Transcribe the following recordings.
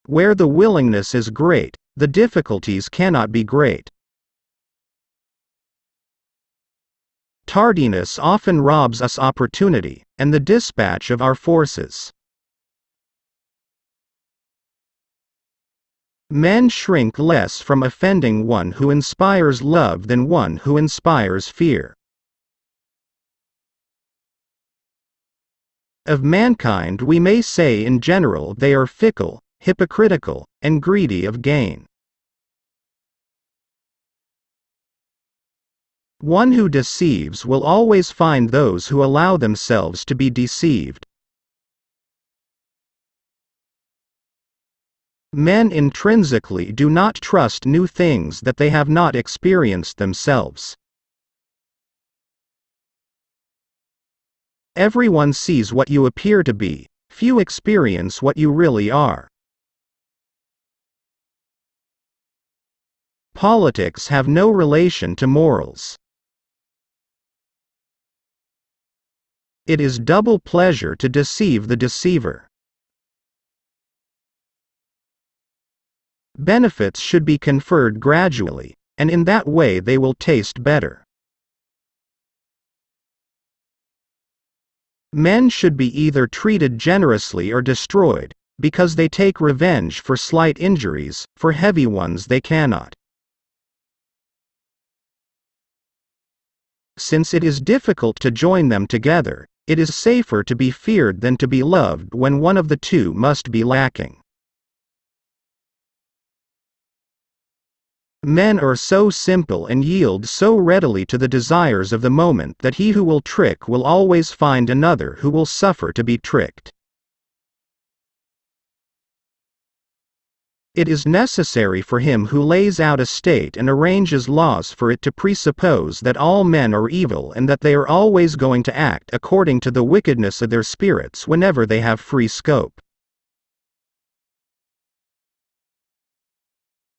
Where the willingness is great, the difficulties cannot be great. Tardiness often robs us opportunity, and the dispatch of our forces. Men shrink less from offending one who inspires love than one who inspires fear. Of mankind we may say in general they are fickle, hypocritical, and greedy of gain. One who deceives will always find those who allow themselves to be deceived. Men intrinsically do not trust new things that they have not experienced themselves. Everyone sees what you appear to be, few experience what you really are. Politics have no relation to morals. It is double pleasure to deceive the deceiver. Benefits should be conferred gradually, and in that way they will taste better. Men should be either treated generously or destroyed, because they take revenge for slight injuries, for heavy ones they cannot. Since it is difficult to join them together, it is safer to be feared than to be loved when one of the two must be lacking. Men are so simple and yield so readily to the desires of the moment that he who will trick will always find another who will suffer to be tricked. It is necessary for him who lays out a state and arranges laws for it to presuppose that all men are evil and that they are always going to act according to the wickedness of their spirits whenever they have free scope.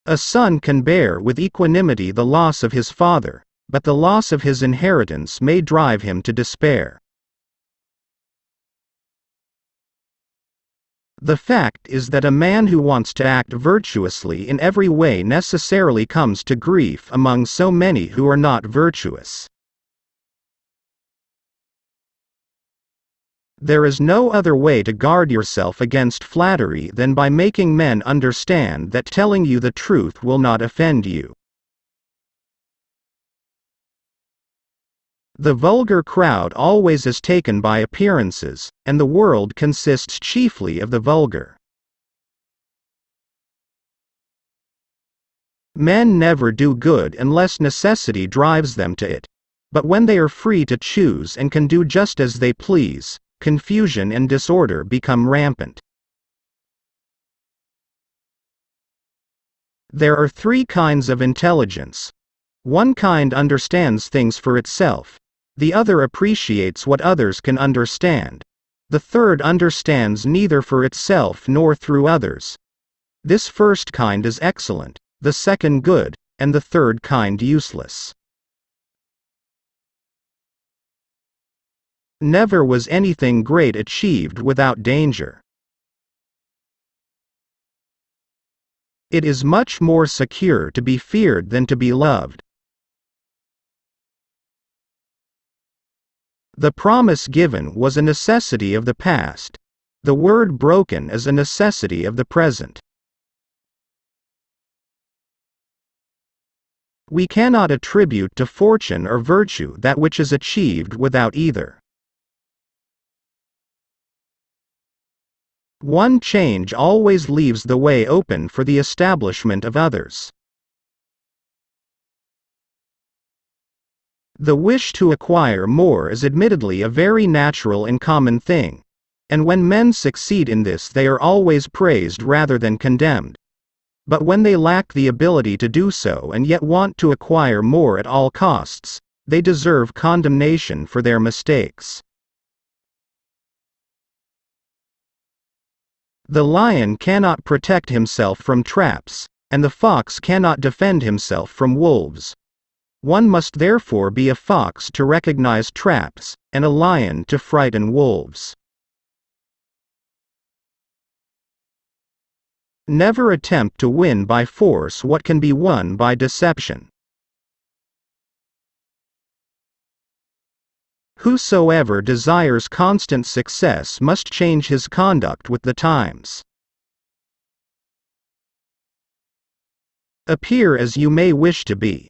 A son can bear with equanimity the loss of his father, but the loss of his inheritance may drive him to despair. The fact is that a man who wants to act virtuously in every way necessarily comes to grief among so many who are not virtuous. There is no other way to guard yourself against flattery than by making men understand that telling you the truth will not offend you. The vulgar crowd always is taken by appearances, and the world consists chiefly of the vulgar. Men never do good unless necessity drives them to it. But when they are free to choose and can do just as they please, confusion and disorder become rampant. There are three kinds of intelligence. One kind understands things for itself. The other appreciates what others can understand. The third understands neither for itself nor through others. This first kind is excellent, the second good, and the third kind useless. Never was anything great achieved without danger. It is much more secure to be feared than to be loved. The promise given was a necessity of the past. The word broken is a necessity of the present. We cannot attribute to fortune or virtue that which is achieved without either. One change always leaves the way open for the establishment of others. The wish to acquire more is admittedly a very natural and common thing, and when men succeed in this they are always praised rather than condemned. But when they lack the ability to do so and yet want to acquire more at all costs, they deserve condemnation for their mistakes. The lion cannot protect himself from traps, and the fox cannot defend himself from wolves. One must therefore be a fox to recognize traps, and a lion to frighten wolves. Never attempt to win by force what can be won by deception. Whosoever desires constant success must change his conduct with the times. Appear as you may wish to be.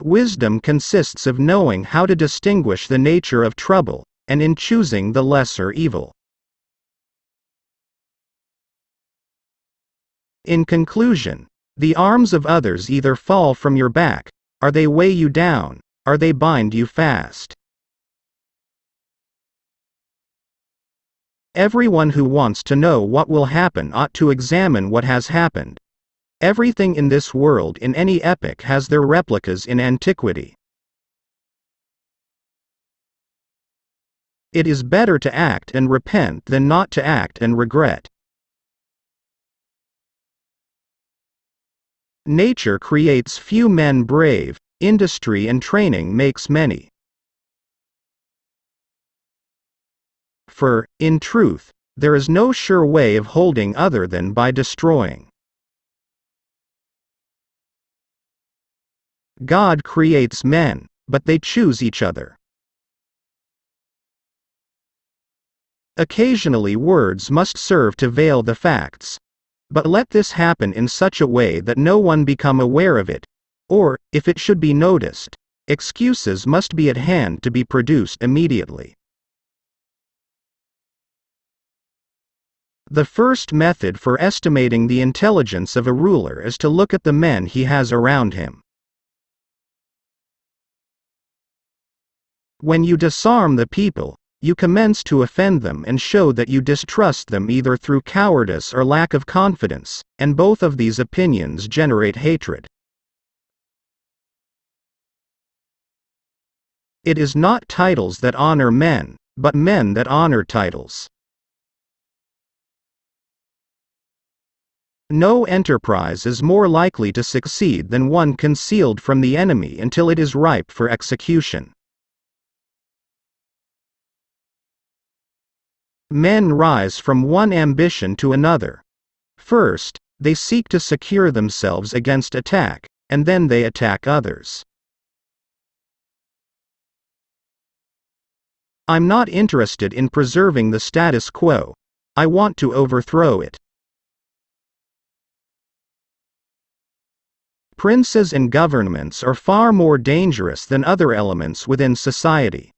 Wisdom consists of knowing how to distinguish the nature of trouble, and in choosing the lesser evil. In conclusion, the arms of others either fall from your back, or they weigh you down, or they bind you fast. Everyone who wants to know what will happen ought to examine what has happened. Everything in this world in any epoch has their replicas in antiquity. It is better to act and repent than not to act and regret. Nature creates few men brave, industry and training makes many. For, in truth, there is no sure way of holding other than by destroying. God creates men, but they choose each other. Occasionally words must serve to veil the facts. But let this happen in such a way that no one become aware of it, or, if it should be noticed, excuses must be at hand to be produced immediately. The first method for estimating the intelligence of a ruler is to look at the men he has around him. When you disarm the people, you commence to offend them and show that you distrust them either through cowardice or lack of confidence, and both of these opinions generate hatred. It is not titles that honor men, but men that honor titles. No enterprise is more likely to succeed than one concealed from the enemy until it is ripe for execution. Men rise from one ambition to another. First, they seek to secure themselves against attack, and then they attack others. I'm not interested in preserving the status quo. I want to overthrow it. Princes and governments are far more dangerous than other elements within society.